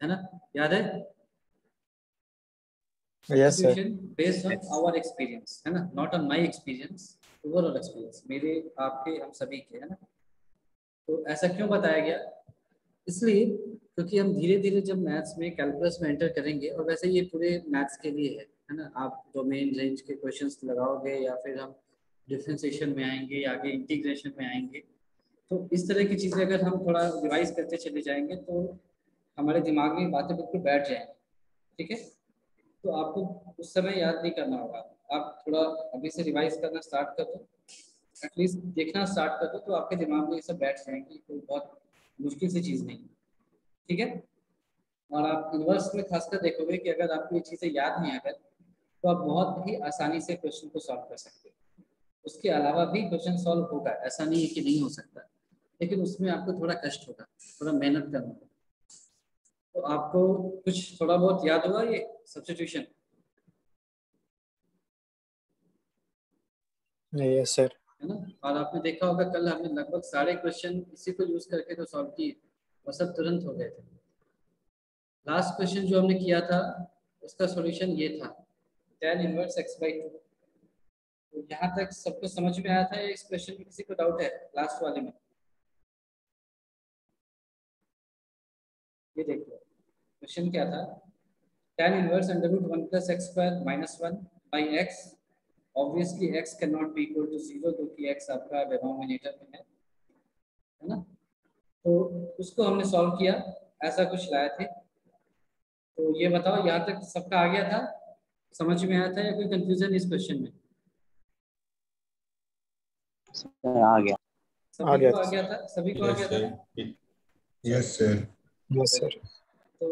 है ना, याद है? Yes sir. Substitution based on our experience, है ना, not on my experience, overall experience, मेरे आपके हम सभी के, है ना। तो ऐसा क्यों बताया गया? इसलिए क्योंकि हम धीरे धीरे जब मैथ्स में कैलकुलस में एंटर करेंगे, और वैसे ये पूरे मैथ्स के लिए है ना, आप डोमेन रेंज के क्वेश्चंस लगाओगे या फिर हम डिफरेंशिएशन में आएंगे या आगे इंटीग्रेशन में आएंगे, तो इस तरह की चीज़ें अगर हम थोड़ा रिवाइज करते चले जाएंगे तो हमारे दिमाग में बातें बिल्कुल बैठ जाएंगी, ठीक है। तो आपको उस समय याद नहीं करना होगा, आप थोड़ा अभी से रिवाइज करना स्टार्ट कर दो, एटलीस्ट देखना स्टार्ट कर दो, तो आपके दिमाग में ये सब बैठ जाएंगी, कोई बहुत मुश्किल सी चीज़ नहीं, ठीक है। और आप इन्वर्स में खासकर देखोगे कि अगर आपको ये चीज़ें याद नहीं अगर, तो आप बहुत ही आसानी से क्वेश्चन को सॉल्व कर सकते हो। उसके अलावा भी क्वेश्चन सॉल्व होगा, ऐसा नहीं है कि नहीं हो सकता, लेकिन उसमें आपको थोड़ा कष्ट होगा, थोड़ा मेहनत करना होगा। तो आपको कुछ थोड़ा बहुत याद होगा ये सब्स्टिट्यूशन? Yes sir. है ना। और आपने देखा होगा कल हमने लगभग सारे क्वेश्चन इसी को यूज करके तो सॉल्व किए, और सब तुरंत हो गए थे। लास्ट क्वेश्चन जो हमने किया था उसका सॉल्यूशन ये था, tan इनवर्स x/2। तो यहाँ तक सबको समझ में आया था? इस क्वेश्चन में किसी को डाउट है लास्ट वाले में? ये देखो क्वेश्चन क्या था, tan inverse √1 + x² - 1 by x, obviously x can not be equal to 0 क्योंकि x आपका डिनोमिनेटर में है ना। तो उसको हमने सॉल्व किया, ऐसा कुछ लाए थे। तो ये बताओ यहाँ तक सबका आ गया था, समझ में आया था या कोई कंफ्यूजन इस क्वेश्चन में? आ गया। सभी को आ गया था, सभी को आ गया था ना? Yes sir. Yes sir. तो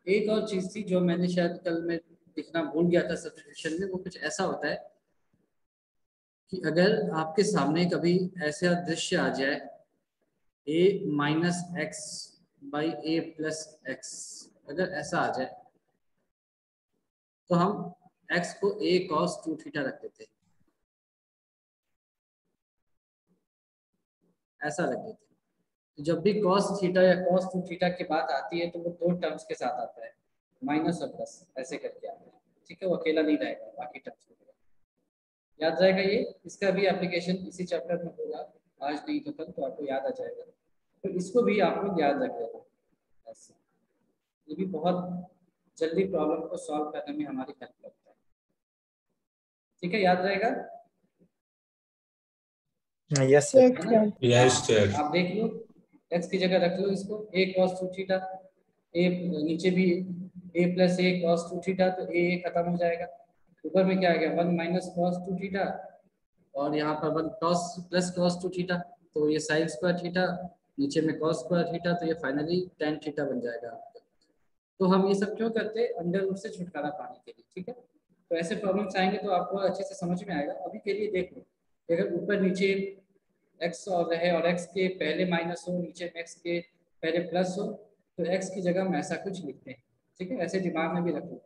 एक और चीज थी जो मैंने शायद कल में दिखना भूल गया था सब्स्टिट्यूशन में, वो कुछ ऐसा होता है कि अगर आपके सामने कभी ऐसा दृश्य आ जाए a - x by a + x, अगर ऐसा आ जाए तो हम x को a cos 2θ रख देते हैं, ऐसा रख देते हैं। तो जब भी cos थीटा या cos 2θ की बात आती है तो वो दो टर्म्स के साथ आता है, माइनस और प्लस ऐसे करके आता है, ठीक है। वो अकेला नहीं रहेगा, बाकी टर्म्स में याद रहेगा ये। इसका भी एप्लीकेशन इसी चैप्टर में होगा, आज नहीं तो कल, तो आपको याद आ जाएगा। तो इसको भी आप लोग याद रख लेना ऐसे, ये भी बहुत जल्दी प्रॉब्लम को सॉल्व करने में हमारी हेल्प करता है, ठीक है, याद रहेगा? Yes sir. है ना। Yes sir. आप देख लो, x की जगह रख लो इसको a cos 2θ, a नीचे भी a + a cos 2θ, तो a खत्म हो जाएगा। ऊपर में क्या आ गया 1 - cos 2θ, और यहाँ पर 1 cos + cos 2θ, तो ये sin स्क्वायर थीटा, नीचे में cos स्क्वायर थीटा, तो ये फाइनली tan थीटा बन जाएगा आपका। तो हम ये सब क्यों करते हैं? अंडर रूट से छुटकारा पाने के लिए, ठीक है। तो ऐसे प्रॉब्लम्स आएंगे तो आपको अच्छे से समझ में आएगा। अभी के लिए देख लो, अगर ऊपर नीचे x और रहे और x के पहले माइनस हो, नीचे में x के पहले प्लस हो, तो x की जगह हम ऐसा कुछ लिखते हैं, ठीक है। ऐसे दिमाग में भी रखो,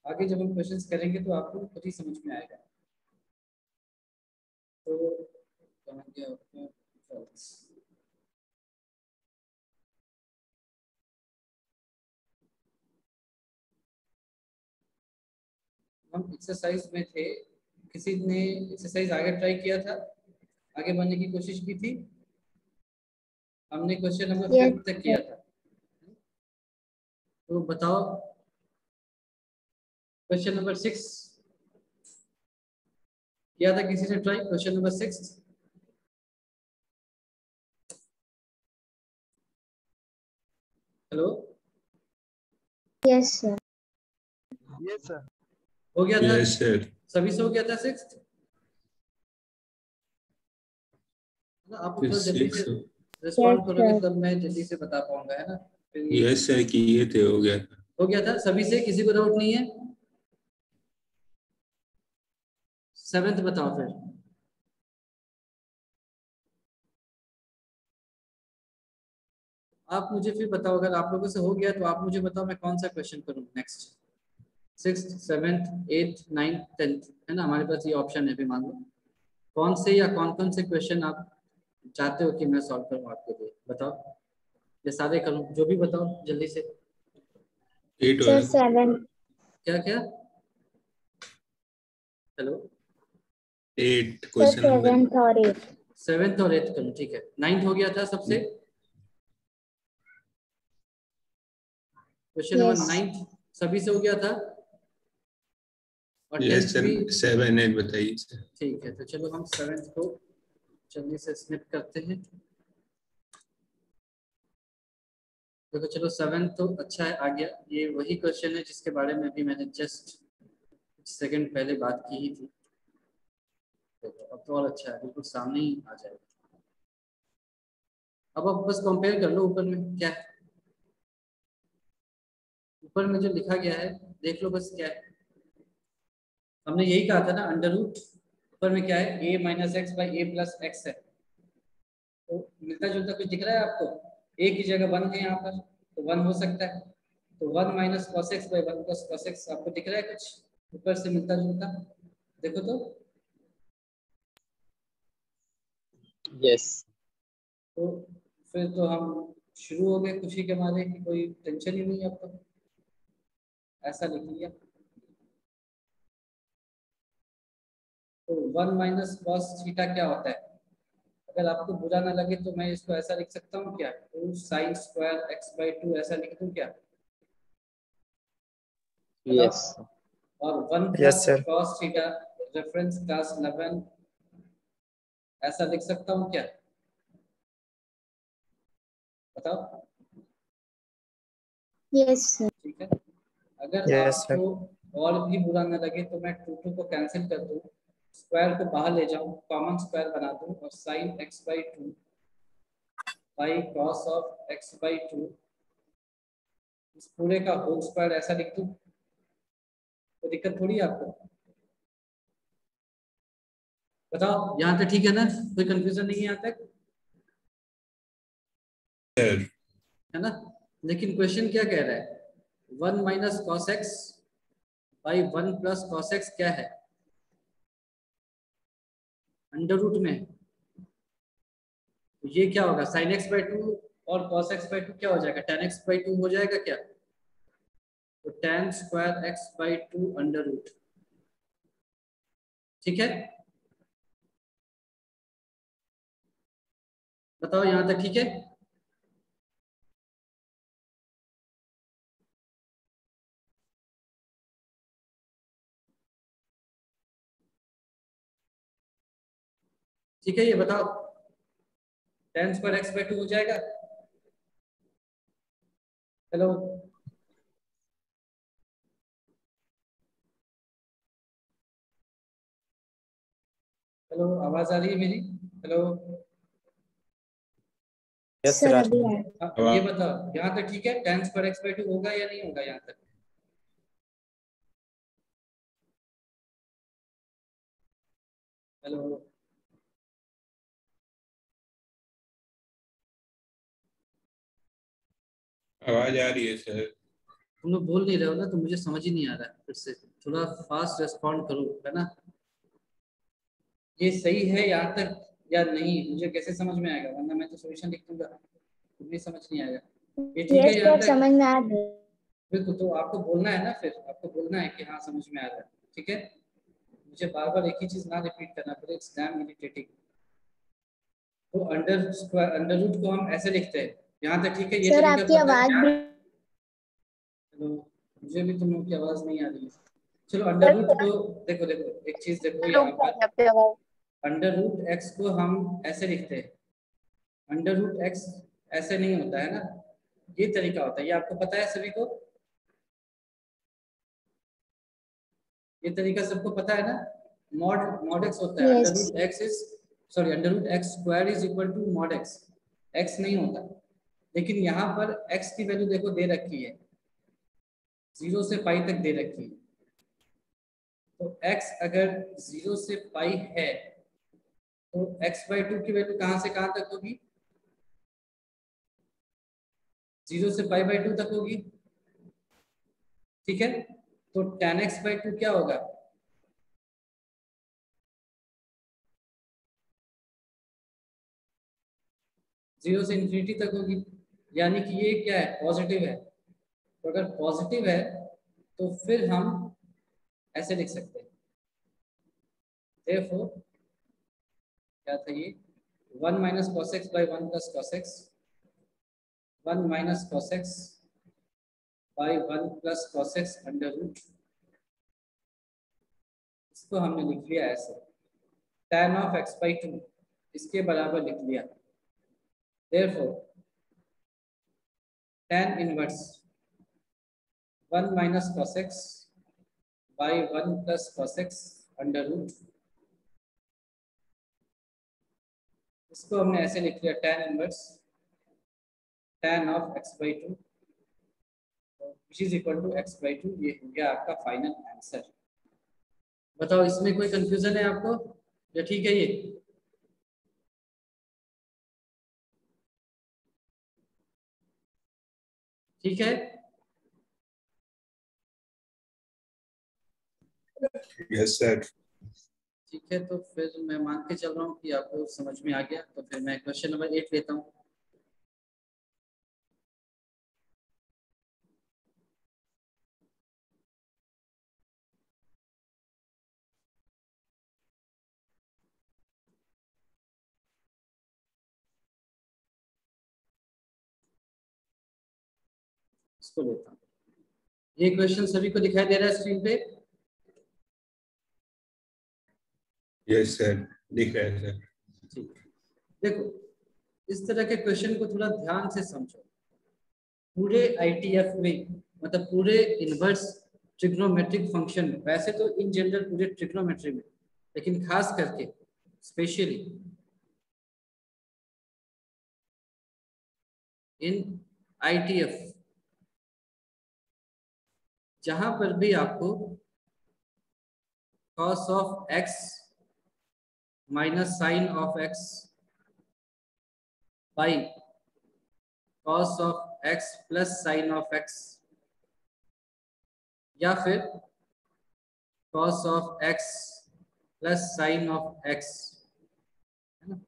आगे जब हम क्वेश्चंस करेंगे तो आपको खुद ही समझ में आएगा। तो हम एक्सरसाइज में थे, किसी ने एक्सरसाइज आगे ट्राई किया था, आगे बढ़ने की कोशिश की थी? हमने क्वेश्चन नंबर 5 तक किया था, तो बताओ क्वेश्चन नंबर 6 किया था किसी ने try? Question number 6, hello? Yes sir. Yes sir. हो गया था? Yes sir. सभी से हो गया था 6? आप थोड़ा जल्दी से रिस्पॉन्ड करोगे तब मैं जल्दी से बता पाऊंगा, है ना। यस सर किए थे, हो गया था। हो गया था सभी से, किसी को डाउट नहीं है? 7th बताओ फिर। आप मुझे फिर बताओ, अगर आप लोगों से हो गया तो आप मुझे बताओ मैं कौन सा क्वेश्चन करूँ next. 6th 7th 8th 9th 10th, है ना, हमारे पास ये ऑप्शन है। भी मान लो कौन से या कौन कौन से क्वेश्चन आप चाहते हो कि मैं सॉल्व करूँ आपके लिए, बताओ, या सारे करूँ, जो भी बताओ जल्दी से। 8 सर होगा। 7 क्या क्या? Hello? 8 sir question number 7th और 8th। 7th और 8th करूँ, ठीक है। 9th हो गया था सबसे, क्वेश्चन नंबर यस 9th सभी से हो गया था, और यस 10th सर, भी। 7 8 बताइए सर। ठीक है, तो चलो हम 7th को जल्दी से स्निप करते हैं। देखो चलो 7th तो अच्छा है, आ गया। ये वही क्वेश्चन है जिसके बारे में भी मैंने जस्ट कुछ सेकंड पहले बात की ही थी। देखो अब तो और अच्छा है, बिल्कुल सामने ही आ जाएगा। अब आप बस कंपेयर कर लो ऊपर में क्या है, ऊपर में जो लिखा गया है देख लो बस क्या है। हमने यही कहा था ना, अंडर रूट ऊपर में क्या है, a minus x by A plus x है। तो मिलता जुलता कुछ दिख रहा है आपको? a की जगह 1 है यहाँ पर, तो 1 हो सकता है। तो 1 minus cos x by 1 plus cos x, आपको दिख रहा है कुछ ऊपर से मिलता जुलता? देखो तो। यस। तो फिर तो हम शुरू हो गए खुशी के मारे कि कोई टेंशन ही नहीं है अब तो, ऐसा लिख लिया। तो 1 माइनस कॉस थीटा क्या होता है? अगर आपको बुरा ना लगे तो मैं इसको ऐसा लिख सकता हूँ क्या, 2 साइन स्क्वायर एक्स बाई 2 ऐसा लिख दूँ क्या? यस। बताओ। और 1 yes plus sir. Cos theta reference class 11 ऐसा लिख सकता हूँ क्या? बताओ। Yes sir. ठीक है, अगर यस सर। आपको और भी बुरा ना लगे तो मैं 2 2 को कैंसिल कर दूँ, स्क्वायर को बाहर ले जाऊँ, कॉमन स्क्वायर बना दूँ, और sine x by 2 by cos of x by 2 इस पूरे का होल स्क्वायर ऐसा लिख दूँ, तो दिक्कत थोड़ी है आपको? बताओ, यहाँ तक ठीक है ना? कोई कंफ्यूजन नहीं है यहाँ तक, सर है ना? लेकिन क्वेश्चन क्या कह रहा है, 1 minus cos x by 1 plus cos x क्या है? अंडर रूट में है। तो ये क्या होगा, साइन एक्स बाई 2 और कॉस एक्स बाई 2 क्या हो जाएगा, tan एक्स बाई 2 हो जाएगा क्या? तो tan square x by 2 under root. ठीक है, बताओ यहाँ तक ठीक है? ठीक है, ये बताओ, tan स्क्वायर एक्स बाई 2 हो जाएगा? हेलो? हेलो, आवाज आ रही है मेरी? हेलो? Yes sir sir. अभी आया। ये बताओ यहाँ तक ठीक है, tan स्क्वायर एक्स बाई 2 होगा या नहीं होगा यहाँ तक? हेलो? आवाज आ रही है सर। तुम लोग बोल नहीं रहे हो ना, तो मुझे समझ ही नहीं आ रहा है। फिर से थोड़ा फास्ट रेस्पॉन्ड करो, है ना? ये सही है यहाँ तक या नहीं, मुझे कैसे समझ में आएगा? वरना मैं तो सॉल्यूशन लिख दूंगा, मुझे समझ नहीं आएगा। ये ठीक है यस यहाँ सर, तक? समझ में आ गया। बिल्कुल, तो आपको बोलना है ना, फिर आपको बोलना है कि हाँ समझ में आ रहा है। ठीक है, मुझे बार बार एक ही चीज ना रिपीट करना पड़े, इट्स डैम इरिटेटिंग। तो अंडर स्क्वायर अंडर रूट को हम ऐसे लिखते हैं, यहाँ तक ठीक है? ये सर तरीका आपकी पता आवाज है? भी। चलो, मुझे भी तुम लोग की आवाज नहीं आ रही है। चलो अंडर रूट को देखो, देखो एक चीज देखो यहाँ पर, अंडर रूट एक्स को हम ऐसे लिखते हैं, अंडर रूट एक्स ऐसे नहीं होता है ना, ये तरीका होता है, ये आपको पता है सभी को? ये तरीका सबको पता है ना? मॉड मॉड एक्स होता है, under yes. Root x is sorry under root x square is equal to mod x. X नहीं होता, लेकिन यहाँ पर एक्स की वैल्यू देखो दे रखी है, 0 से पाई तक दे रखी है। तो x अगर 0 से पाई है तो x बाई 2 की वैल्यू कहाँ से कहाँ तक होगी? 0 से पाई बाई 2 तक होगी। ठीक है, तो tan x बाई 2 क्या होगा? 0 से इंफिनिटी तक होगी, यानी कि ये क्या है, पॉजिटिव है। तो अगर पॉजिटिव है तो फिर हम ऐसे लिख सकते हैं, therefore क्या था ये 1 minus cos x by 1 plus cos x, 1 minus cos x by 1 plus cos x under root, इसको हमने लिख लिया ऐसे tan ऑफ x बाई 2 इसके बराबर लिख लिया, therefore tan inverse 1 minus cos x by 1 plus cos x under root, इसको हमने ऐसे लिख लिया tan inverse tan of x by 2 which is equal to x by 2। ये हो गया आपका फाइनल आंसर। बताओ इसमें कोई कंफ्यूजन है आपको या ठीक है ये? ठीक है, यस सर। ठीक है, तो फिर मैं मान के चल रहा हूँ कि आपको समझ में आ गया। तो फिर मैं क्वेश्चन नंबर 8 लेता हूँ। इसको लेता हूँ। ये क्वेश्चन सभी को दिखाई दे रहा है स्क्रीन पे? यस सर, दिख रहा है सर। ठीक, देखो इस तरह के क्वेश्चन को थोड़ा ध्यान से समझो। पूरे आईटीएफ में मतलब पूरे इनवर्स ट्रिग्नोमेट्रिक फंक्शन में, वैसे तो इन जनरल पूरे ट्रिग्नोमेट्री में, लेकिन खास करके स्पेशली इन आईटीएफ, जहां पर भी आपको cos of x minus sine of x by cos of x plus sine of x, या फिर cos of x plus sine of x, है ना,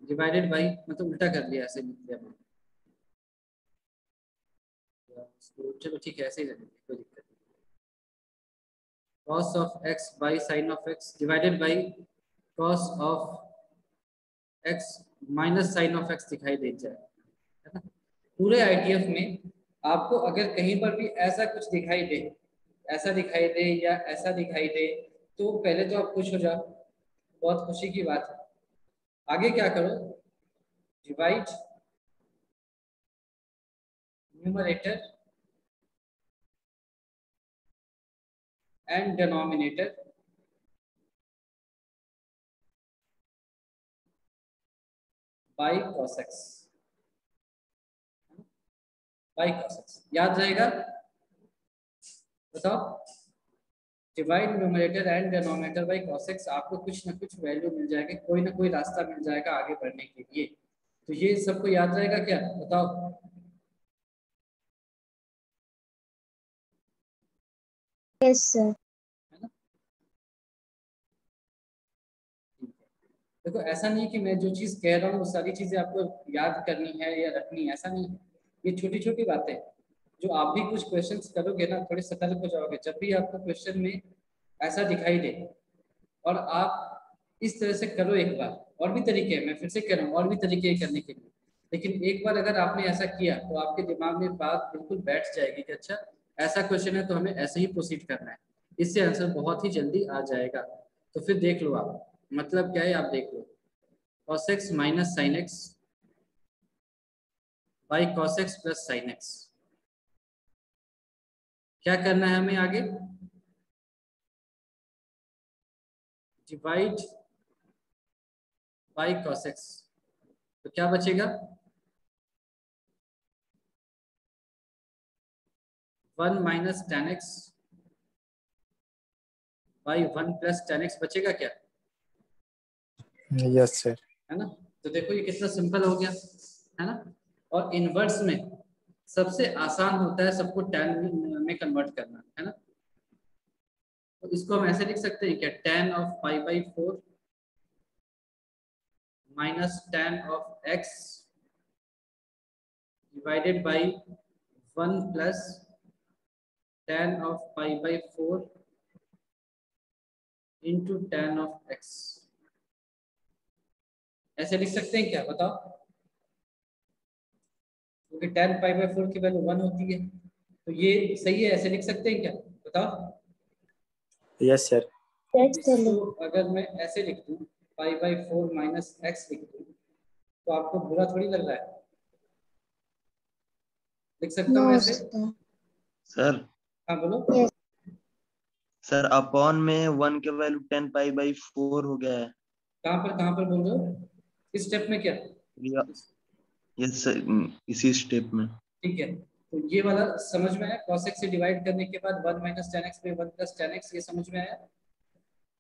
डिवाइडेड बाई, मतलब उल्टा कर लिया, ऐसे लिख लिया मैंने। चलो ठीक है, ऐसे ही रहेंगे, कोई दिक्कत नहीं। cos of x by sine of x divided by cos of x minus sine of x दिखाई दे जाए, है ना। पूरे आईटीएफ में आपको अगर कहीं पर भी ऐसा कुछ दिखाई दे, ऐसा दिखाई दे या ऐसा दिखाई दे, तो पहले तो आप खुश हो जाओ, बहुत खुशी की बात है। आगे क्या करो, divide numerator and denominator by cos x, by cos x, याद रहेगा? बताओ, divide numerator and denominator by cos x, आपको कुछ ना कुछ वैल्यू मिल जाएगी, कोई ना कोई रास्ता मिल जाएगा आगे बढ़ने के लिए। तो ये सबको याद रहेगा क्या? बताओ। Yes sir. है ना, देखो ऐसा नहीं कि मैं जो चीज कह रहा हूँ वो सारी चीजें आपको याद करनी है या रखनी है, ऐसा नहीं है। ये छोटी छोटी बातें जो आप भी कुछ क्वेश्चंस करोगे ना, थोड़े सतर्क हो जाओगे। जब भी आपको क्वेश्चन में ऐसा दिखाई दे और आप इस तरह से करो एक बार, और भी तरीके हैं, मैं फिर से कह रहा हूँ और भी तरीके हैं करने के लिए, लेकिन एक बार अगर आपने ऐसा किया तो आपके दिमाग में बात बिल्कुल बैठ जाएगी कि अच्छा ऐसा क्वेश्चन है तो हमें ऐसे ही प्रोसीड करना है, इससे आंसर बहुत ही जल्दी आ जाएगा। तो फिर देख लो आप, मतलब क्या है आप देख लो, cos x minus sine x by cos x plus sine x, क्या करना है हमें आगे, डिवाइड बाई cos x, तो क्या बचेगा 1 minus tan x by 1 plus tan x बचेगा क्या? Yes sir. है ना। तो देखो ये कितना सिंपल हो गया, है ना। और इनवर्स में सबसे आसान होता है सबको tan में कन्वर्ट करना, है ना। तो इसको हम ऐसे लिख सकते हैं क्या, tan of pi by 4 minus tan of x divided by 1 plus tan of pi by 4 into tan of x। ऐसे लिख सकते हैं क्या, बताओ? क्योंकि tan पाई बाई 4 की वैल्यू 1 होती है, तो ये सही है, ऐसे लिख सकते हैं क्या, बताओ? Yes sir. इसको अगर मैं ऐसे लिख दूं, पाई बाई 4 माइनस एक्स लिख दूं, तो आपको बुरा थोड़ी लग रहा है? लिख सकता हूँ ऐसे? सर हाँ बोलो। सर अपॉन में 1 के वैल्यू 10 पाई बाई 4 हो गया है। कहाँ पर बोल रहे हो? इस स्टेप में क्या? यस सर, इसी स्टेप में। ठीक है, तो ये वाला समझ में आया? cos x से डिवाइड करने के बाद 1 माइनस tan x में 1 प्लस tan x, ये समझ में आया?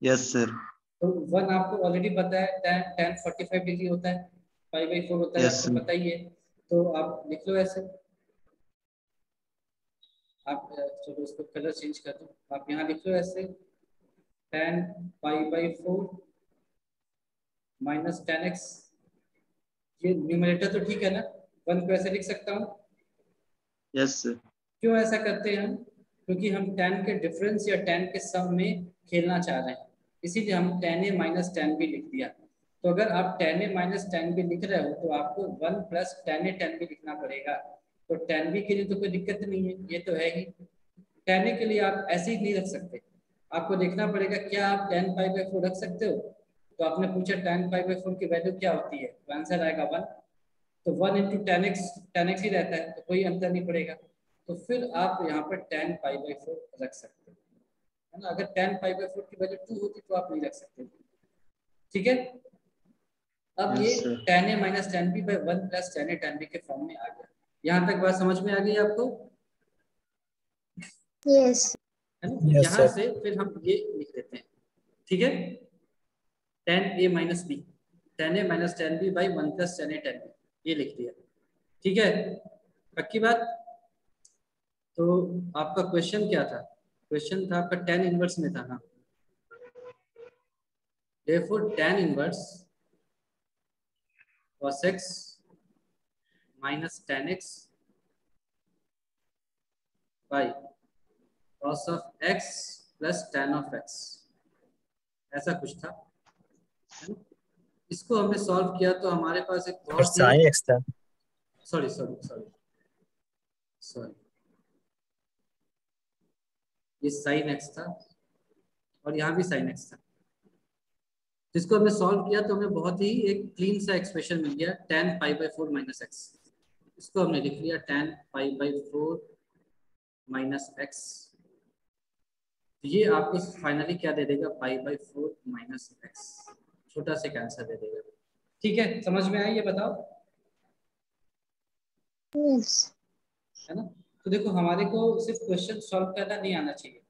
Yes sir. तो 1 आपको ऑलरेडी पता है, tan 45 डिग्री होता है, पाई बाई 4 होता है, यस आपको सर। पता ही है। तो आप लिख लो ऐसे। आप चलो इसको कलर चेंज कर दो, आप यहाँ लिख लो ऐसे, tan pi by 4 minus tan x। ये न्यूमरेटर तो ठीक है ना? 1 को ऐसे लिख सकता हूँ। Yes sir. क्यों ऐसा करते हैं हम? क्योंकि हम tan के डिफरेंस या tan के सम में खेलना चाह रहे हैं, इसीलिए हम tan a minus tan b लिख दिया। तो अगर आप tan a minus tan b लिख रहे हो तो आपको 1 plus tan a tan b लिखना पड़ेगा। तो tan b के लिए तो कोई दिक्कत नहीं है, ये तो है ही। tan a के लिए आप ऐसे ही नहीं रख सकते, आपको देखना पड़ेगा क्या आप tan पाई बाई 4 रख सकते हो। तो आपने पूछा tan पाई बाई 4 की वैल्यू क्या होती है, तो आंसर आएगा 1। तो 1 इंटू tan x ही रहता है, तो कोई अंतर नहीं पड़ेगा। तो फिर आप यहाँ पर tan पाई बाई 4 रख सकते हो, है ना? अगर tan पाई बाई 4 की वैल्यू 2 होती तो आप नहीं रख सकते, ठीक है? अब ये yes sir. tan a minus tan b by 1 plus tan a tan b के फॉर्म में आ गया। यहाँ तक बात समझ में आ गई आपको? यस है ना? यस यहाँ सर। से फिर हम ये लिख देते हैं, ठीक है? tan a minus b, tan a minus tan b by 1 plus tan a tan b, ये लिख दिया, ठीक है? पक्की बात? तो आपका क्वेश्चन क्या था? क्वेश्चन था आपका tan इनवर्स में था ना? therefore tan inverse cos x minus tan x by cos of x plus tan of x, ऐसा कुछ था, है ना? इसको हमने सॉल्व किया तो हमारे पास एक बहुत ही, साइन एक्स था। सॉरी सॉरी सॉरी सॉरी, ये साइन एक्स था और यहाँ भी साइन एक्स था, जिसको हमने सॉल्व किया तो हमें बहुत ही एक क्लीन सा एक्सप्रेशन मिल गया, tan pi by 4 minus x. इसको हमने लिख लिया tan pi by 4 minus x. ये आपको फाइनली क्या दे देगा, पाई बाई 4 माइनस एक्स, छोटा सा आंसर दे देगा। ठीक है, समझ में आया? ये बताओ, यस है ना? तो देखो, हमारे को सिर्फ क्वेश्चन सॉल्व करना नहीं आना चाहिए,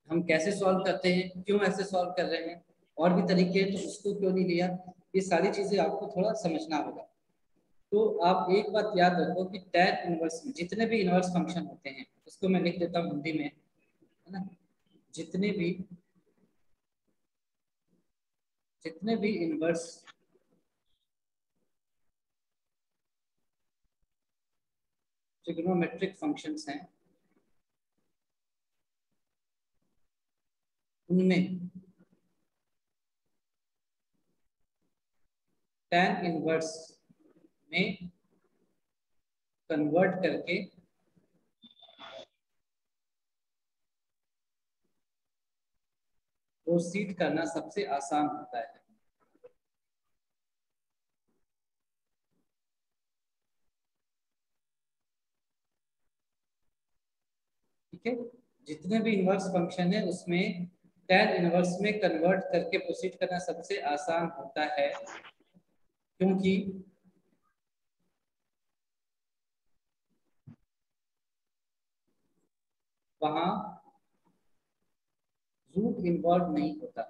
हम कैसे सॉल्व करते हैं, क्यों ऐसे सॉल्व कर रहे हैं, और भी तरीके हैं तो उसको क्यों नहीं लिया, ये सारी चीजें आपको थोड़ा समझना होगा। तो आप एक बात याद रखो कि tan इनवर्स में जितने भी इनवर्स फंक्शन होते हैं, उसको मैं लिख देता हूँ हिंदी में, है ना? जितने भी इनवर्स ट्रिग्नोमेट्रिक फंक्शंस हैं, उनमें tan इनवर्स में कन्वर्ट करके प्रोसीड करना सबसे आसान होता है। ठीक है, जितने भी इनवर्स फंक्शन है उसमें tan इनवर्स में कन्वर्ट करके प्रोसीड करना सबसे आसान होता है, क्योंकि वहां रूट इन्वॉल्व नहीं होता।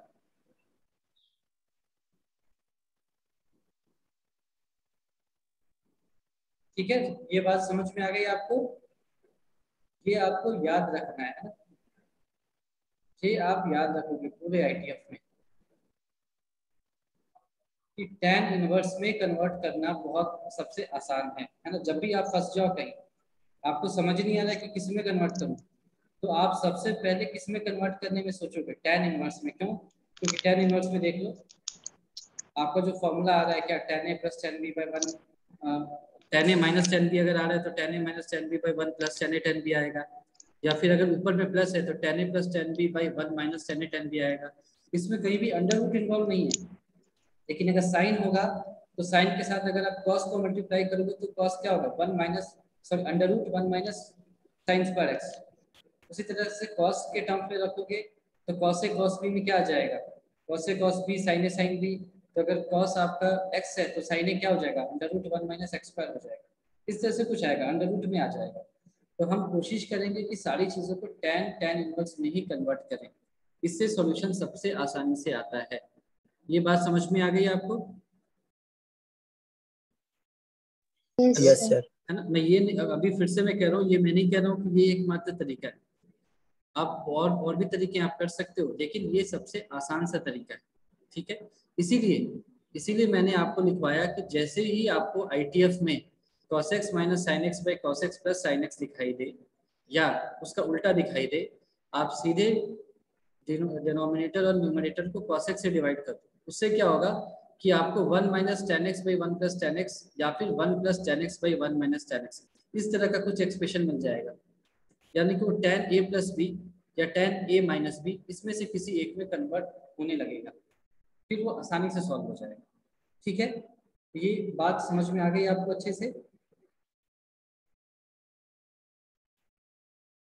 ठीक है, ये बात समझ में आ गई आपको? ये आपको याद रखना है ना, ये आप याद रखोगे पूरे आईटीएफ में कि tan इनवर्स में कन्वर्ट करना बहुत सबसे आसान है ना? जब भी आप फंस जाओ कहीं, आपको समझ नहीं आ रहा कि किस में कन्वर्ट करूं, तो आप सबसे पहले किस में कन्वर्ट करने में सोचोगे? tan इनवर्स में। क्यों? क्योंकि tan इनवर्स में देख लो आपका जो फॉर्मूला आ रहा है क्या, tan a plus tan b by 1, tan a minus tan b अगर आ रहा है तो tan a minus tan b by 1 plus tan a tan b आएगा, या फिर अगर ऊपर में प्लस है तो tan a plus tan b by 1 minus tan a tan b आएगा। इसमें कहीं भी अंडर रूट इन्वॉल्व नहीं है, लेकिन अगर साइन होगा तो साइन के साथ अगर आप कॉस को मल्टीप्लाई करोगे तो कॉस क्या होगा, 1 minus sorry under root 1 minus sine square x. उसी तरह से कॉस के टर्म पे रखोगे तो कॉस ए कॉस बी में क्या आ जाएगा, cos A cos B sign A sine B. तो अगर कॉस आपका एक्स है तो साइन ए क्या हो जाएगा, under root 1 minus x square हो जाएगा। इस तरह से कुछ आएगा, अंडर रूट में आ जाएगा। तो हम कोशिश करेंगे कि सारी चीज़ों को tan इनवर्स में ही कन्वर्ट करें, इससे सॉल्यूशन सबसे आसानी से आता है। ये बात समझ में आ गई आपको? Yes sir. है ना। मैं ये अभी फिर से मैं कह रहा हूँ, ये मैं नहीं कह रहा हूँ कि ये एकमात्र तरीका है, आप और भी तरीके आप कर सकते हो, लेकिन ये सबसे आसान सा तरीका है। ठीक है, इसीलिए मैंने आपको लिखवाया कि जैसे ही आपको ITF में cos x minus sine x by cos x plus sine x दिखाई दे या उसका उल्टा दिखाई दे, आप सीधे डिनोमिनेटर और न्यूमरेटर को cos x से डिवाइड कर दो। उससे क्या होगा कि आपको 1 minus ten x by 1 plus ten x या फिर 1 plus ten x by 1 minus ten x, इस तरह का कुछ एक्सप्रेशन मिल जाएगा। यानी कि वो tan a प्लस बी या tan a माइनस बी, इसमें से किसी एक में कन्वर्ट होने लगेगा, फिर वो आसानी से सॉल्व हो जाएगा। ठीक है, ये बात समझ में आ गई आपको अच्छे से?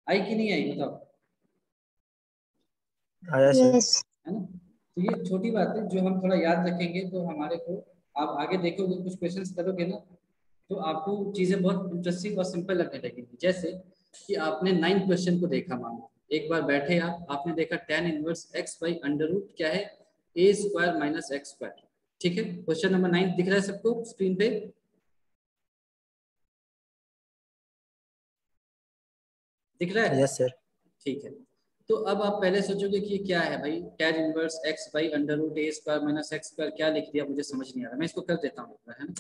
आई कि नहीं आई बताओ? आया सर। यस है ना। तो ये छोटी बात है जो हम थोड़ा याद रखेंगे तो हमारे को, आप आगे देखोगे कुछ क्वेश्चंस करोगे ना तो आपको चीजें बहुत इंटरेस्टिंग और सिंपल लगने लगेंगी। जैसे कि आपने 9 क्वेश्चन को देखा, मानो एक बार बैठे आपने देखा tan inverse x by under root क्या है, a square minus x square. ठीक है, क्वेश्चन नंबर 9 दिख रहा है सबको स्क्रीन पे? दिख रहा है? Yes sir. ठीक है, तो अब आप पहले सोचोगे कि ये क्या है भाई, tan inverse x by under root a square minus x square, क्या लिख दिया, मुझे समझ नहीं आ रहा। मैं इसको कर देता हूँ, है ना,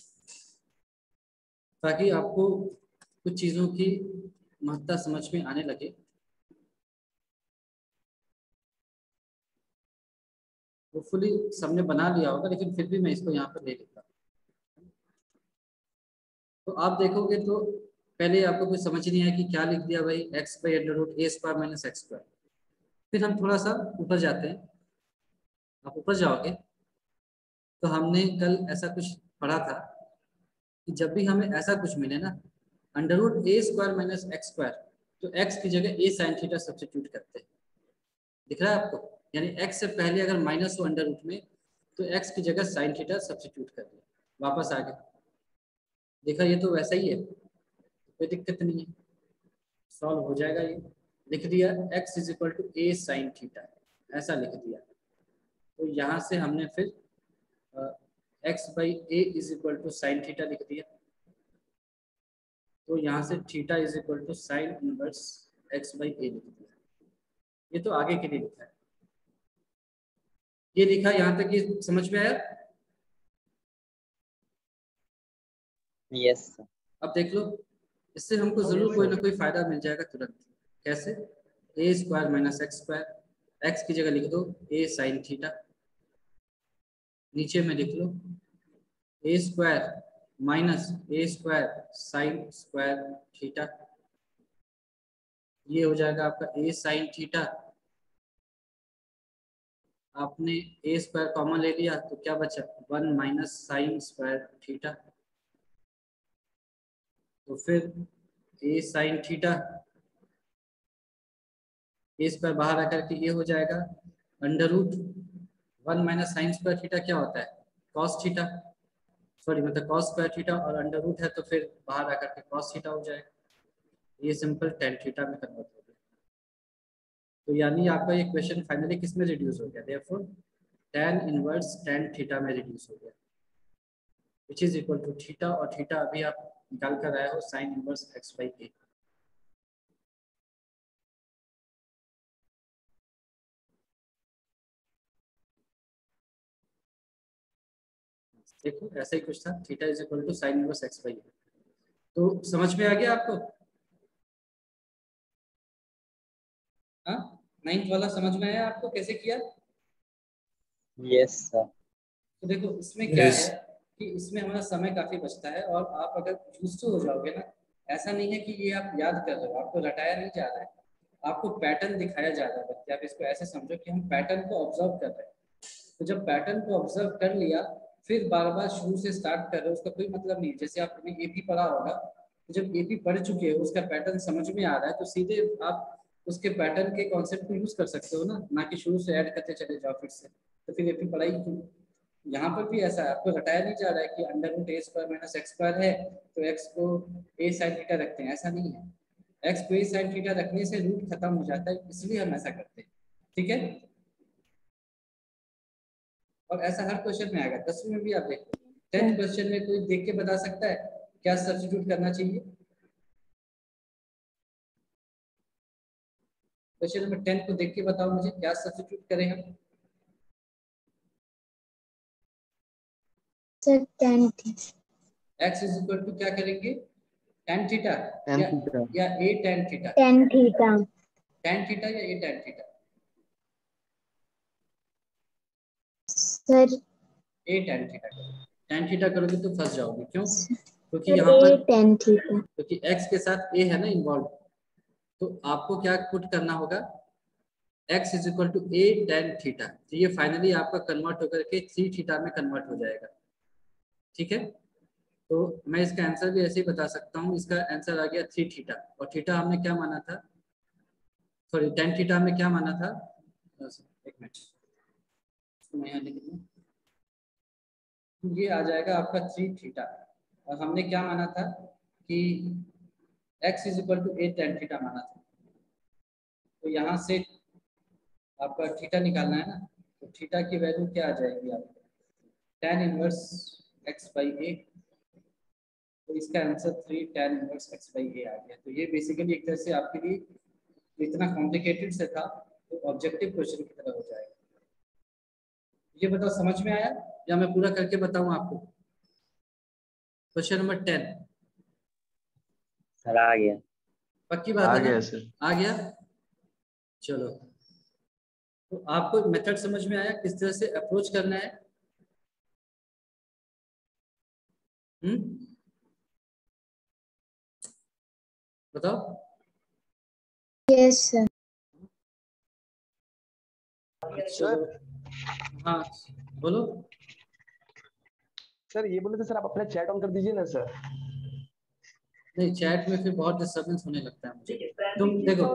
ताकि आपको कुछ चीज़ों की महत्ता समझ में आने लगे। होपफुली सबने बना लिया होगा, लेकिन फिर भी मैं इसको यहाँ पर ले लेता हूँ। तो आप देखोगे तो पहले आपको कुछ समझ नहीं आया कि क्या लिख दिया भाई, x by under root a square minus x square. फिर हम थोड़ा सा ऊपर जाते हैं, आप ऊपर जाओगे तो हमने कल ऐसा कुछ पढ़ा था कि जब भी हमें ऐसा कुछ मिले ना, under root a square minus x square, तो एक्स की जगह ए साइन थीटा सब्स्टिट्यूट करते हैं। दिख रहा है आपको? यानी x से पहले अगर माइनस हो अंडर रूट में तो x की जगह साइन थीटा सब्स्टिट्यूट कर दिया, वापस आ गए। देखा, ये तो वैसा ही है, कोई दिक्कत नहीं है, सॉल्व हो जाएगा। ये लिख दिया x is equal to A sine theta, ऐसा लिख दिया। तो यहाँ से हमने फिर x by A is equal to sine theta लिख दिया। तो यहाँ से theta is equal to sine inverse x by A लिख दिया। ये तो आगे के लिए लिखा है, ये लिखा यहाँ तक, ये समझ में आया? Yes sir. अब देख लो, इससे हमको जरूर कोई ना कोई फायदा मिल जाएगा तुरंत। कैसे? A square minus x square, X की जगह लिख दो ए साइन थीटा, नीचे में लिख लो ए स्क्वायर माइनस ए स्क्वायर साइन स्क्वायर थीटा। ये हो जाएगा आपका ए साइन थीटा। आपने ए स्क्वायर कॉमन ले लिया तो क्या बचा, 1 माइनस साइन स्क्वायर थीटा। तो फिर a sine theta, a square बाहर आकर के ये हो जाएगा under root 1 minus sine square theta क्या होता है, कॉस थीटा, सॉरी मतलब कॉस स्क्वायर थीटा, और अंडर रूट है तो फिर बाहर आकर के कॉस थीटा हो जाएगा। ये सिंपल टेन थीटा में कन्वर्ट हो गया। तो यानी आपका ये क्वेश्चन फाइनली किस में रिड्यूस हो गया, therefore tan inverse tan theta में रिड्यूस हो गया, which is equal to theta, और थीटा अभी आप निकाल कर आए हो sine inverse X by A. देखो ऐसा ही कुछ था, theta is equal to sine inverse X by A. तो समझ में आ गया आपको? हाँ, 9th वाला समझ में आया आपको कैसे किया? Yes sir. तो देखो इसमें क्या Yes. है कि इसमें हमारा समय काफी बचता है, और आप अगर यूज्ड टू हो जाओगे ना, ऐसा नहीं है कि ये आप याद कर रहे हो, आपको रटाया नहीं जा रहा है, आपको पैटर्न दिखाया जा रहा है बच्चे। आप इसको ऐसे समझो कि हम पैटर्न को ऑब्जर्व कर रहे हैं। तो जब पैटर्न को ऑब्जर्व कर लिया, फिर बार बार शुरू से स्टार्ट कर रहे हो, उसका कोई मतलब नहीं है। जैसे आपने एपी पढ़ा होगा, तो जब एपी पढ़ चुके हो, उसका पैटर्न समझ में आ रहा है, तो सीधे आप उसके पैटर्न के कॉन्सेप्ट को यूज कर सकते हो ना कि शुरू से ऐड करते चले जाओ फिर से। तो फिर एपी पढ़ाई क्यों? यहाँ पर भी ऐसा है, आपको रटाया नहीं जा रहा है कि under root a square minus x square है तो एक्स को ए साइन थीटा रखते हैं, ऐसा नहीं है। एक्स को ए साइन थीटा रखने से रूट खत्म हो जाता है, इसलिए हम ऐसा करते हैं। ठीक है, और ऐसा हर क्वेश्चन में आएगा। 10वीं में भी आप देखो, 10th क्वेश्चन में कोई देख के बता सकता है क्या सब्स्टिट्यूट करना चाहिए? क्वेश्चन नंबर 10 को देख के बताओ मुझे, क्या सब्स्टिट्यूट करें हम? Sir tan x is equal to क्या करेंगे? tan थीटा tan या theta. a tan theta? tan theta tan theta या a tan theta? Sir a tan theta करो। tan थीटा करोगे तो फंस जाओगे, क्यों? क्योंकि सर यहाँ a पर tan theta क्योंकि x के साथ a है ना इन्वॉल्व, तो आपको क्या पुट करना होगा? x is equal to a tan theta. तो ये फाइनली आपका कन्वर्ट होकर के 3 थीटा में कन्वर्ट हो जाएगा। ठीक है, तो मैं इसका आंसर भी ऐसे ही बता सकता हूँ। इसका आंसर आ गया 3 थीटा, और थीटा हमने क्या माना था, सॉरी tan थीटा हमने क्या माना था? एक मिनट, इसको मैं यहाँ लिख दूँ। ये आ जाएगा आपका 3 थीटा, और हमने क्या माना था कि x is equal to a tan theta माना था। तो यहाँ से आपका थीटा निकालना है ना, तो थीटा की वैल्यू क्या आ जाएगी आपको? tan inverse x by A. तो इसका answer 3 tan inverse x by A आ गया। तो ये बेसिकली एक तरह से आपके लिए इतना कॉम्प्लिकेटेड से था, तो ऑब्जेक्टिव क्वेश्चन की तरह हो जाएगा। ये बताओ समझ में आया या मैं पूरा करके बताऊं आपको? क्वेश्चन नंबर 10 सर आ गया। पक्की बात आ है ना? गया सर. आ गया, चलो। तो आपको मेथड समझ में आया किस तरह से अप्रोच करना है? बताओ। yes sir चलो, हाँ बोलो। सर ये बोले थे सर, आप अपना चैट ऑन कर दीजिए ना सर। नहीं, चैट में फिर बहुत डिस्टर्बेंस होने लगता है मुझे। तुम देखो,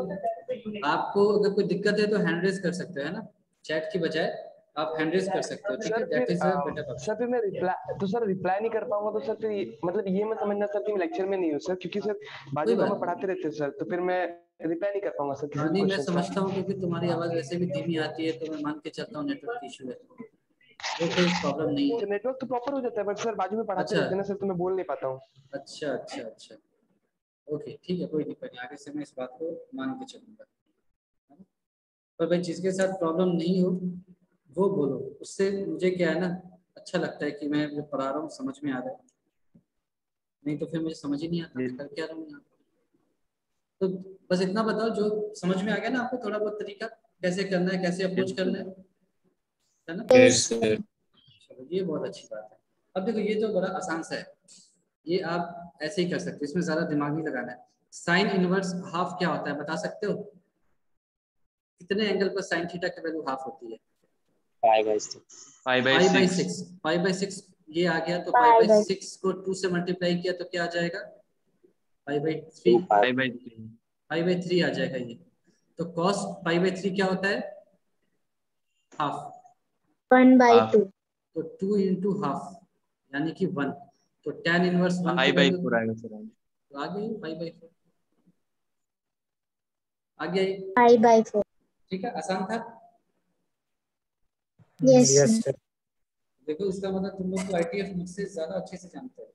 आपको अगर कोई दिक्कत है तो हैंड रेज कर सकते हो, है ना? चैट की बजाय आप हैंड रेज कर सकते हो, ठीक है? सर दैट फिर is a better sir option. फिर मैं रिप्लाई तो सर रिप्लाई नहीं कर पाऊंगा, तो सर फिर मतलब ये मैं समझना सर कि मैं लेक्चर में नहीं हूँ सर, क्योंकि सर कोई बाजू का बात में नहीं। पढ़ाते रहते हैं सर, तो फिर मैं रिप्लाई नहीं कर पाऊंगा सर किसी हाँ भी नहीं, मैं क्वेश्चन समझता का। हूँ, क्योंकि तुम्हारी आवाज़ वैसे भी धीमी आती है, तो मैं मान के चलता हूँ नेटवर्क की इशू है, वो कोई प्रॉब्लम नहीं है। तो नेटवर्क तो प्रॉपर हो जाता है, बट सर बाजू में पढ़ाते अच्छा रहते हैं ना सर, तो मैं बोल नहीं पाता हूँ। अच्छा अच्छा अच्छा, ओके ठीक है, कोई दिक्कत नहीं, आगे से मैं इस बात को मान के चलूंगा। है ना? पर भाई जिसके साथ प्रॉब्लम नहीं हो वो बोलो, उससे मुझे क्या है ना, अच्छा लगता है कि मैं जो पढ़ा रहा हूँ समझ में आ रहा है। नहीं तो फिर मुझे समझ ही नहीं आता मैं कर क्या रहा हूँ यहाँ। तो बस इतना बताओ, जो समझ में आ गया ना आपको थोड़ा बहुत तरीका कैसे करना है, कैसे अप्रोच करना है ना? yes Yes, sir sir. चलो, ये बहुत अच्छी बात है। अब देखो, ये तो बड़ा आसान सा है, ये आप ऐसे ही कर सकते हो, इसमें ज्यादा दिमाग नहीं लगाना है। साइन इनवर्स हाफ क्या होता है बता सकते हो? कितने एंगल पर साइन थीटा की वैल्यू हाफ होती है? 5/6 5/6। 5/6 ये आ गया, तो bye bye 5/6 को 2 से मल्टीप्लाई किया तो क्या आ जाएगा? 5/3। 2 5/3. 5/3 आ जाएगा ये। तो cos 5/3 क्या होता है? हाफ। 1/2 तो 2 इंटू हाफ यानी कि 1। तो tan इनवर्स 1 की वैल्यू 5/4 आएगा सर. तो आ गई 5/4 आ गया ये। 5/4 ठीक है, आसान था। yes yes sir sir. देखो इसका मतलब तुम लोग तो आईटीएफ मुझसे ज्यादा अच्छे से जानते हो,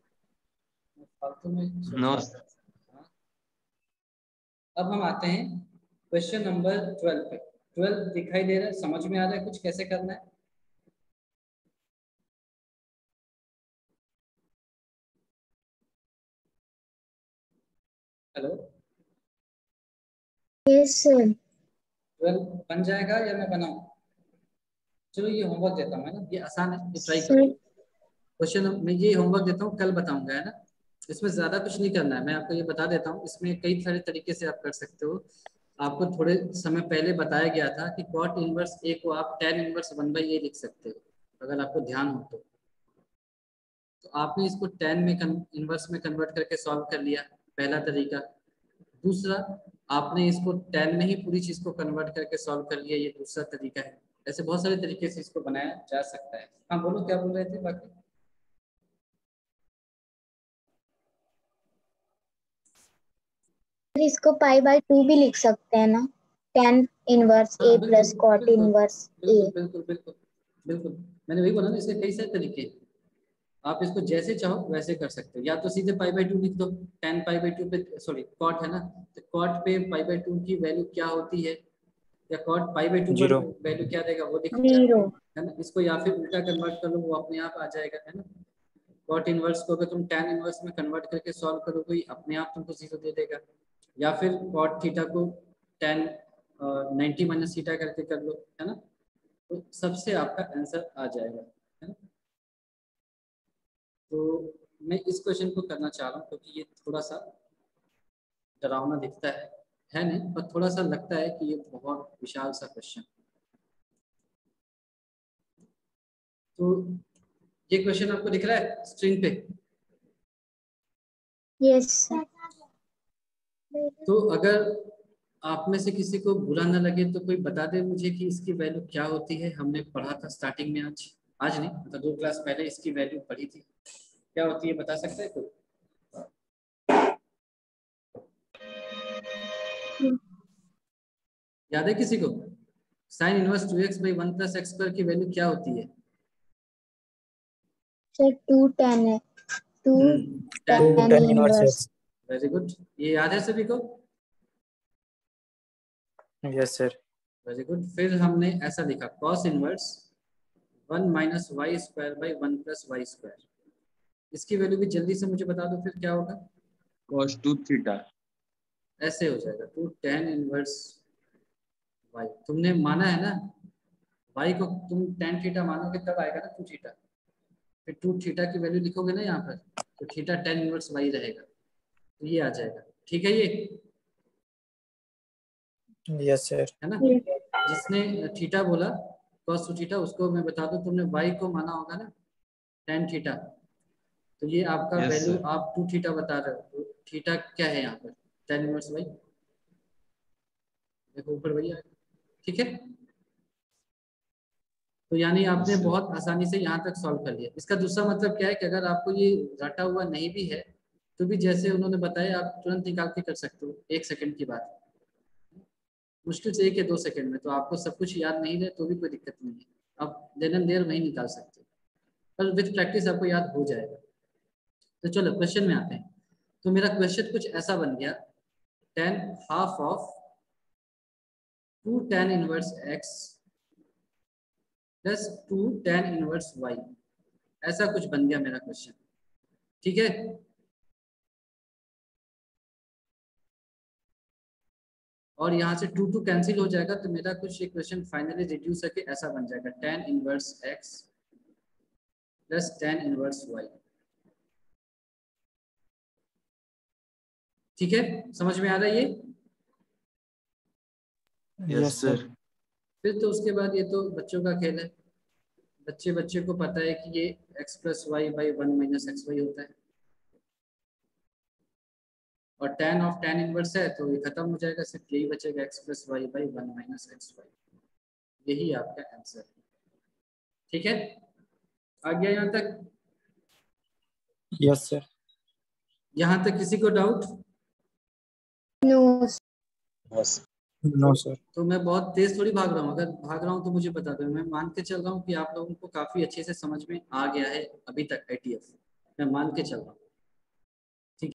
मैं फालतू में सोच No रहा sir. था। हाँ? अब हम आते हैं क्वेश्चन नंबर 12 पे। 12 दिखाई दे रहा है, समझ में आ रहा है कुछ कैसे करना है? हेलो, yes sir 12 बन जाएगा या मैं बनाऊं? चलो ये होमवर्क देता हूँ, है ना, ये आसान है, ये ट्राई सर करो। क्वेश्चन मैं ये होमवर्क देता हूँ, कल बताऊंगा, है ना। इसमें ज्यादा कुछ नहीं करना है, मैं आपको ये बता देता हूँ। इसमें कई सारे तरीके से आप कर सकते हो। आपको थोड़े समय पहले बताया गया था कि कॉट इनवर्स ए को आप tan इनवर्स 1/a लिख सकते हो, अगर आपको ध्यान हो तो आपने इसको tan में इनवर्स में कन्वर्ट करके सॉल्व कर लिया, पहला तरीका। दूसरा, आपने इसको tan में ही पूरी चीज को कन्वर्ट करके सॉल्व कर लिया, ये दूसरा तरीका है। ऐसे बहुत सारे तरीके से इसको बनाया जा सकता है। हाँ बोलो, क्या बोल रहे थे बाकी? इसको π/2 भी लिख सकते हैं ना, tan इनवर्स हाँ a प्लस बिल्कुल cot बिल्कुल इनवर्स a। बिल्कुल बिल्कुल बिल्कुल बिल्कुल, मैंने वही बोला ना, इसके कई सारे तरीके हैं। आप इसको जैसे चाहो वैसे कर सकते हो, या तो सीधे π/2 लिख दो, tan π/2 पे, सॉरी कॉट है ना, तो कॉट पे π/2 की वैल्यू क्या होती है, या कॉट π/2 पर 0। वैल्यू क्या देगा वो दिख जाए, 0। है ना। इसको या फिर उल्टा कन्वर्ट कर लो, वो अपने आप आ जाएगा, है ना। कॉट इनवर्स को अगर तुम tan इनवर्स में कन्वर्ट करके सॉल्व करोगे, अपने आप तुमको 0 दे देगा। या फिर कॉट थीटा को tan 90 माइनस थीटा करके कर लो, है ना, तो सबसे आपका आंसर आ जाएगा, है ना। तो मैं इस क्वेश्चन को करना चाह रहा हूँ क्योंकि ये थोड़ा सा डरावना दिखता है नहीं, पर थोड़ा सा लगता है कि ये बहुत विशाल सा क्वेश्चन। तो ये क्वेश्चन आपको दिख रहा है स्क्रीन पे? Yes sir. तो अगर आप में से किसी को बुरा ना लगे तो कोई बता दे मुझे कि इसकी वैल्यू क्या होती है। हमने पढ़ा था स्टार्टिंग में, आज नहीं, मतलब 2 क्लास पहले इसकी वैल्यू पढ़ी थी। क्या होती है बता सकते हैं कोई? याद है किसी को? साइन इनवर्स 2x/1 + x² की वैल्यू क्या होती है? सर 2 tan है, 2 tan इनवर्स। वेरी गुड, ये याद है सभी को? Yes sir. Very good. फिर हमने ऐसा लिखा cos इनवर्स 1 - y² / 1 + y²। इसकी वैल्यू भी जल्दी से मुझे बता दो, फिर क्या होगा? cos 2 theta. ऐसे हो जाएगा 2 tan इनवर्स y। तुमने माना है ना, y को तुम tan थीटा मानोगे तब आएगा ना 2 थीटा। फिर 2 थीटा की वैल्यू लिखोगे ना यहाँ पर, तो थीटा tan इनवर्स y रहेगा, तो ये आ जाएगा। ठीक है, ये यस सर। है ना। जिसने थीटा बोला cos 2 थीटा, उसको मैं बता दूं, तुमने y को माना होगा ना tan थीटा, तो ये आपका Yes, वैल्यू sir. आप 2 थीटा बता रहे हो, तो थीटा क्या है यहाँ पर? tan इनवर्स y, देखो ऊपर वही आएगा। ठीक है, तो यानी आपने Yes, sir. बहुत आसानी से यहाँ तक सॉल्व कर लिया। इसका दूसरा मतलब क्या है कि अगर आपको ये रटा हुआ नहीं भी है तो भी जैसे उन्होंने बताया आप तुरंत निकाल के कर सकते हो, 1 सेकंड की बात, मुश्किल से 1 या 2 सेकंड में। तो आपको सब कुछ याद नहीं रहे तो भी कोई दिक्कत नहीं है, आप देन एंड देयर वही निकाल सकते हो, पर विथ प्रैक्टिस आपको याद हो जाएगा। तो चलो क्वेश्चन में आते हैं। तो मेरा क्वेश्चन कुछ ऐसा बन गया, tan half of 2 tan inverse x plus 2 tan inverse y, ऐसा कुछ बन गया मेरा क्वेश्चन। ठीक है, और यहाँ से 2 2 कैंसिल हो जाएगा, तो मेरा कुछ इक्वेशन फाइनली रिड्यूस करके ऐसा बन जाएगा tan inverse x plus tan inverse y। ठीक है, समझ में आ रहा है ये? Yes sir. फिर तो उसके बाद ये तो बच्चों का खेल है, बच्चे को पता है कि ये x plus y by 1 - xy होता है, और tan ऑफ tan इनवर्स है तो ये खत्म हो जाएगा, सिर्फ यही बचेगा x plus y by 1 - xy। यही आपका आंसर है। ठीक है, आ गया यहाँ तक? Yes sir. यहाँ तक किसी को डाउट? नो। बस नो सर। तो मैं बहुत तेज थोड़ी भाग रहा हूँ, अगर भाग रहा हूँ तो मुझे बता दो। मैं मान के चल रहा हूँ कि आप लोगों को काफी अच्छे से समझ में आ गया है अभी तक ITF, मैं मान के चल रहा हूँ।